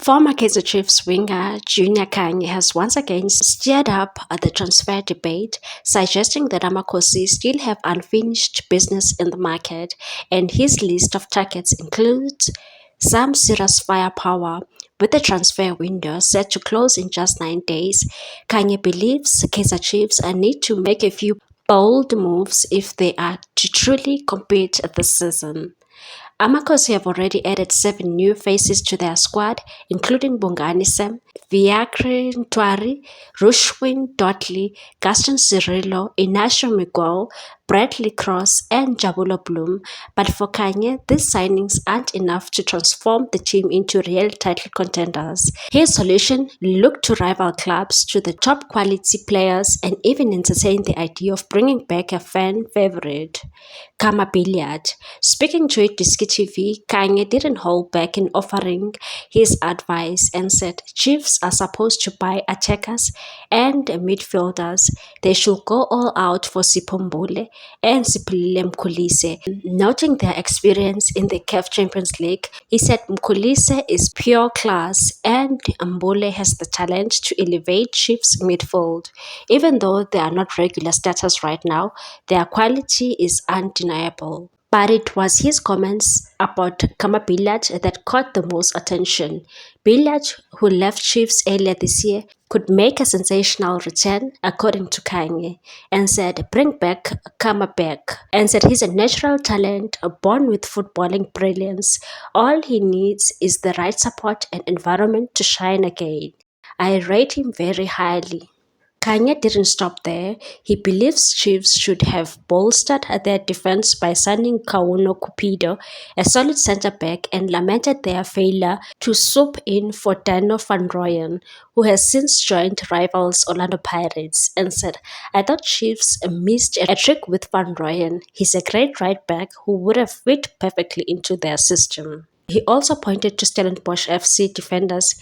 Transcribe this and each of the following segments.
Former Kaizer Chiefs winger Junior Kanye has once again stirred up the transfer debate, suggesting that Amakosi still have unfinished business in the market, and his list of targets includes some serious firepower. With the transfer window set to close in just 9 days, Kanye believes Kaizer Chiefs need to make a few bold moves if they are to truly compete this season. Amakhosi have already added 7 new faces to their squad, including Bongani Sam, Viakre Ntwari, Rushwin Dudley, Gaston Cirillo, Inacio Miguel, Bradley Cross, and Jabulo Bloom. But for Kanye, these signings aren't enough to transform the team into real title contenders. His solution looked to rival clubs, to the top quality players, and even entertain the idea of bringing back a fan favorite, Kama Billiard. Speaking to Diski TV, Kanye didn't hold back in offering his advice and said Chiefs are supposed to buy attackers and midfielders. They should go all out for Sipombule and Sipilile Mkhulise. Noting their experience in the CAF Champions League, he said Mkhulise is pure class and Mbule has the talent to elevate Chiefs midfield. Even though they are not regular starters right now, their quality is undeniable. But it was his comments about Kama Billiard that caught the most attention. Billiard, who left Chiefs earlier this year, could make a sensational return, according to Kanye, and said, "Bring back Kama back," and said he's a natural talent, born with footballing brilliance. All he needs is the right support and environment to shine again. I rate him very highly. Kanye didn't stop there. He believes Chiefs should have bolstered their defense by signing Kauno Cupido, a solid centre-back, and lamented their failure to swoop in for Dano van Rooyen, who has since joined rivals Orlando Pirates, and said, "I thought Chiefs missed a trick with van Rooyen. He's a great right-back who would have fit perfectly into their system." He also pointed to Stellenbosch FC defenders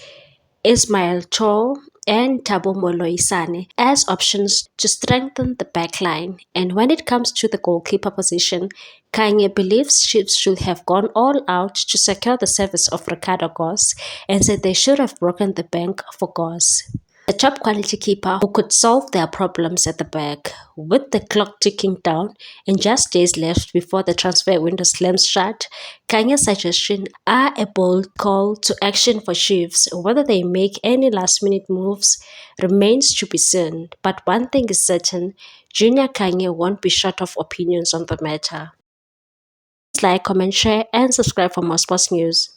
Ismail Tor and Thabo Moloisane as options to strengthen the backline. And when it comes to the goalkeeper position, Kanye believes Chiefs should have gone all out to secure the service of Ricardo Goss and said they should have broken the bank for Goss, a top quality keeper who could solve their problems at the back. With the clock ticking down and just days left before the transfer window slams shut, Kanye's suggestions are a bold call to action for Chiefs. Whether they make any last minute moves remains to be seen. But one thing is certain, Junior Kanye won't be short of opinions on the matter. Please like, comment, share, and subscribe for more sports news.